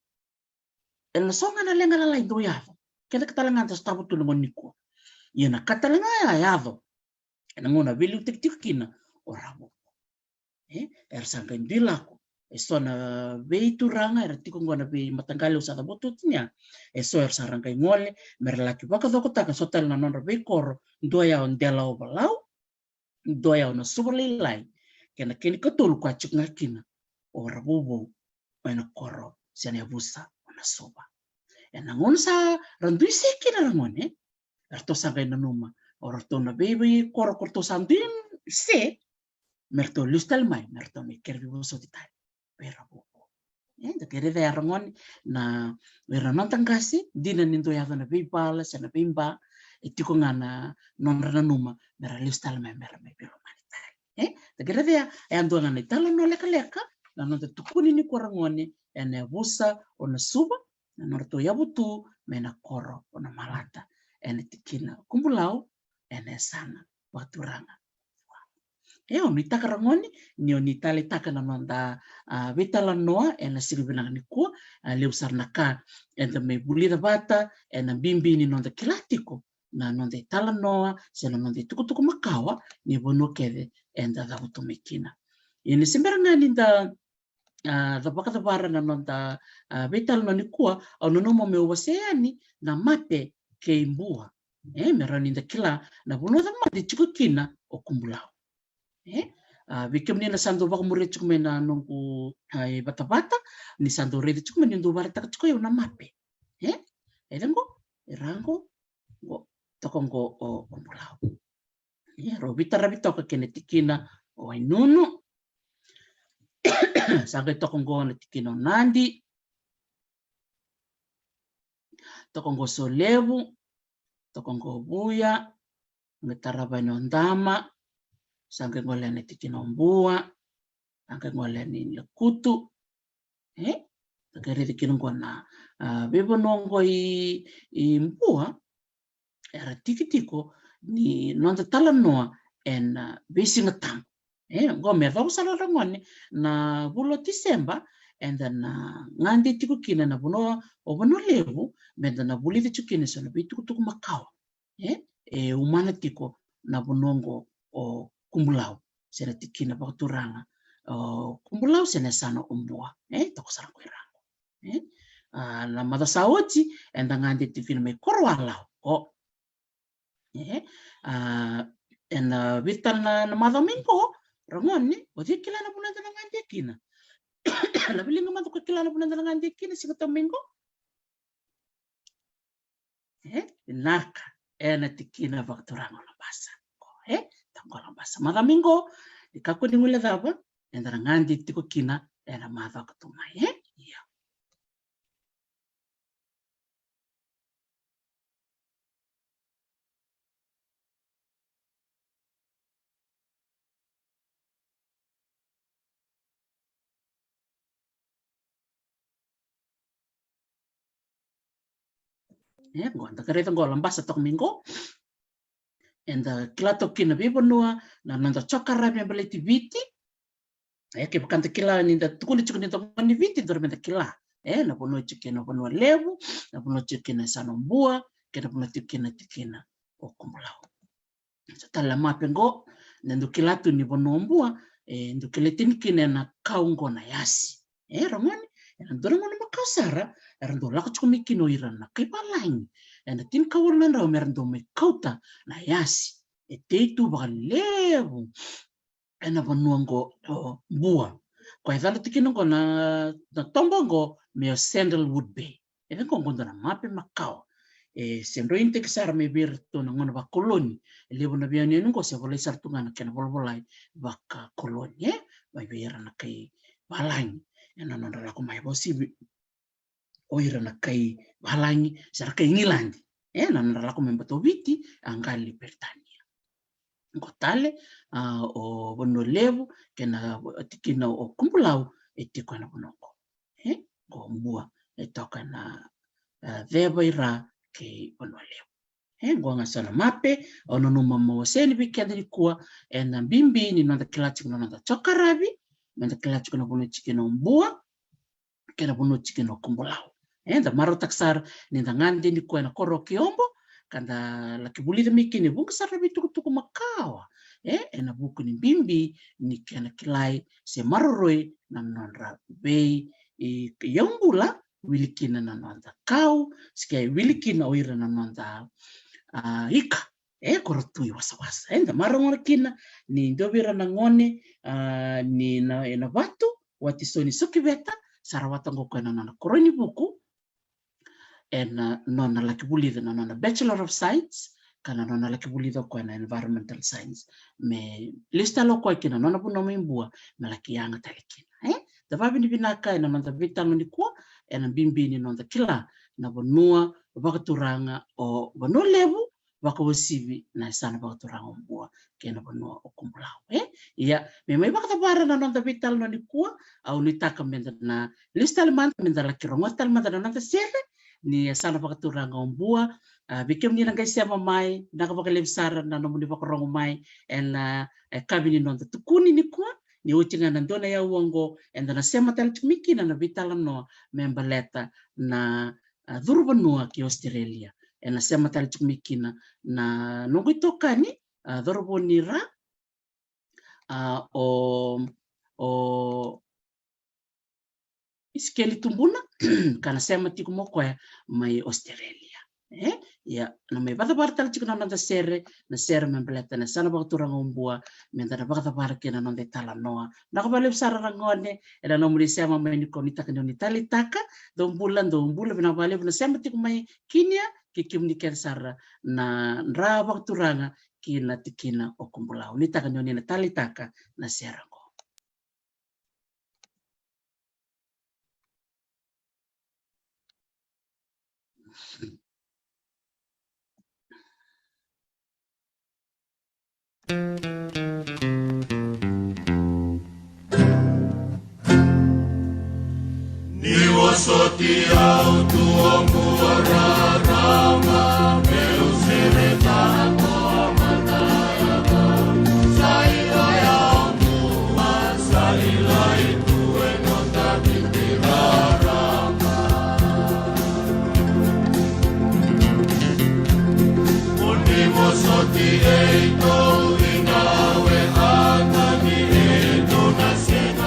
S1: El songa na lenga la do yado. Kena katalangan tas tabu tu niko. Ia na katalanga ya yado. Ena ngona beli tik kina orabo. Ersangka indilako. Eso na be turanga era tiko ngona be matanggali usada botutnya. Eso ersarangka ngole merlaki baka dokota ka sotel na nonra be kor doya on dela obalau doya on subalilai kena kini katul kwa chukngakina orabobo ena koro sene busa ona soba. Ena ngonsa randui sekina rangone erto sangka na numa orto na be koro korto sandin se merto lustal mai merto me kerbi buso ditai. Pero kere de arangoni na vera nantangasi dina nindo ya na bibala sana bimba etiko ngana nonra numa mera listal me mera me pero manitai kere de ando ngana italo no leka na nonte tukuni ni korangoni ene busa ona suba na norto yabutu mena koro ona malata ene tikina kumbulau ene sana waturanga. Onita karangoni ni onita letaka na nonda vitala noa ena siribinanga ni kuwa leu sarnaka ena me bulira bata ena bimbi ni nonda kilatiko na nonda itala noa sena nonda tukutuku makawa ni bono kede enda da utumikina. Ini sembaranga ni da baka bara na nonda vitala no ni kuwa au nomo me waseani na mate ke imbua. Merani da kila na bono da mate chukukina o kumbulau. Bikim ni na sando baka murid cukume na nungku bata-bata ni sando redi cukume ni ndu barita cukume na mape. Erango go tokongo o kumbulau. Robita rabito ka kinetikina o inunu. Saga tokongo na tikino nandi. Tokongo solevu, tokongo buya, ngetaraba ndama. Sangke ngoleni tikino mbua, sangke ngoleni lekutu, takere tikino ngona bebo nongo i mbua, era tikitiko ni nonte talanoa en besi ngetang. Ngome vau salora ngone na bulo Disemba and then ngandi tiku kina na buno obono levu menda na buli tikine so na bitu tuku makao. Umana tiko na bunongo o kumbulau sera tikina baturanga kumbulau sene sana umbua toko sarang kuirango la mada saoti enda ngandi tifin me korwalau en vital na mada mingo rangoni odi kila na bulan na ngandi kina la bilinga mada ko kila na bulan na ngandi kina sigata mingo naka ena tikina vakturango la basa tango la basa mada mingo ikakuni ngule daba enda ngandi tiko kina era mada ko tumai iya Gonta kereta golam basa tok minggo enda kilato kina bibonua na nanda chokara me beleti viti ke bakanta kila ninda tukuni chukuni to mani viti dormenta kila na bono chikena bono levu na bono chikena sanombua kena bono tikena okumulao tala mapengo nendo kilato ni bono mbua ndo kiletin kina na kaungo na yasi ramani ndo ngono makasara ndo lako chukumi kino irana kai palang enda tin kawarna ndo merndo me kauta na yasi teitu bakalevu ena bonuango bua kwa hivyo tikino na tombongo me Sandalwood Bay even ko ngondo na mape makao sendo inte kisara me birto na ngono ba koloni lebo na biani ngo se volai sartunga na kena volvolai baka koloni ba bira na kai balang ena no ndala ko mai bosibi oira na kai balangi sar kai ngilandi na ndala ko membato viti angali Britania ngotale o bono levu kena tikina o kumbulau etiko na bonoko go mbua etoka na vebaira ke bono levu go ngasana mape ono no mamo seni bikadri kuwa ena bimbi ni nanda kilachi no nanda chokarabi nanda kilachi no bono chikino mbua kena bono chikino kumbulau enda maro taksar ninda ngande ni kuwa na koro kiombo kanda la kibulida mikini bunga sarra bitukutuku makawa ena buku ni bimbi ni kena kilai se maroroi na nonra bei yambula wilikina na nonda kau sikai wilikina oira na nonda ika korotui wasa enda marongora kina ni ndobira na ngone ni na ena watu watisoni sokibeta sarawata ngoko na nona koroni buku ena nona lakibulida na nona Bachelor of Science kana nona lakibulida ko na Environmental Science me lista lo ko kina nona puno mimbua me lakiyanga talikina da vabi ni binaka ena nona vitano ni ko ena bimbi ni nona kila na bonua bakaturanga o bono levu bakawasivi na sana bakaturanga mbua kena bonua okumbulao iya me mai bakatabara na nona vitalo ni ko au ni taka menda na lista manda menda lakirongo tal manda nona sere ni sana pakaturanga ombua bikem ni nang kaisa mamai nakapakalebsara na nomuni pakorong mai en kabini non tukuni ni kwa ni uchinga na ndona ya uongo en na sema tal tumiki na vitala no membaleta na dhurbanua ki Australia en sema tal tumiki na nogitokani dhurbonira o iskeli tumbuna kana sema tikumo kwa mai Australia ya na mai bata bartal chikna nanda sere na sere membleta na sana bakturang umbua menta na bata barke na nanda tala noa na kabale sara rangone ela no muri sema mai ni konita kan ni talitaka do bulan bina bale na sema tikumai kinia kikimni ken sara na ndra bakturanga kina tikina okumbula unita kan ni talitaka na sera
S2: Ni wasoti au tuongo rarama meu sereta ko amataya sailo ya mua sailo itu enonda bitirarama Ni wasoti eito inawe atani eto nasema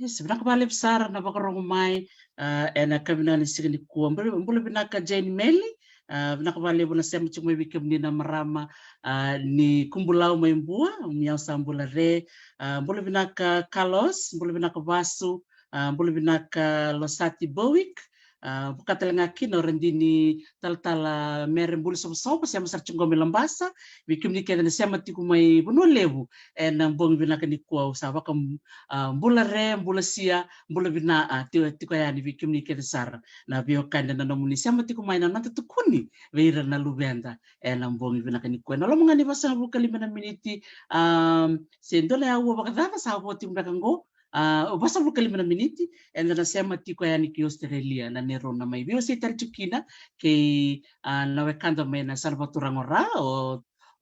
S1: Sebenarnya kembali besar na bakarongumai ena kabina ni signi kuwa mbule binaka Jane Meli binaka bale bona sema chumwe bikem ni na marama ni kumbulau maimbua miao sambula re mbule binaka Carlos mbule binaka Vasu mbule binaka Losati Bowik bukatelenga kino rendini tal-tala mere mbule sopo sema sarchungome lambasa bikem ni kena sema tiku mai buno levu ena mbong binaka ni kuwa usawa kam mbula re mbula sia mbula bina tiko yani bikim ni kena sar na bio kanda na nomuni sema tiku mai na nanta tukuni veira na lubenda ena mbong binaka ni kuwa na lomunga ni basa buka 5 miniti sendole ya uwa bakadava sa boti mbaka ngo basa buka 5 miniti ena nasema tiko yani ki Australia na nero na mai bio setar tukina ke na wekanda mai na Salvatore Ngora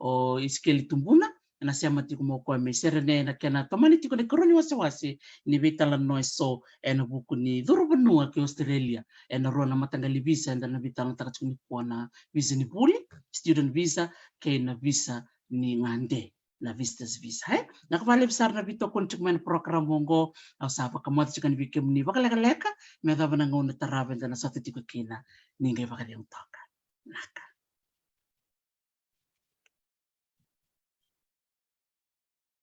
S1: o iskeli tumbuna nasema tiko mo kwa meserene na kena tomani tiko de koroni wasi ni vitala noiso ena buku ni duru benua ke Australia ena rona matangali visa enda na vitala takachuni kuona visa ni puli student visa ke na visa ni ngande na visitors visa na kembali besar na bito konsumen program mongo au sapa kamot chikan bikem ni bakaleka me da banang ngone taraben na satu tiko kina ninge bakal yang toka naka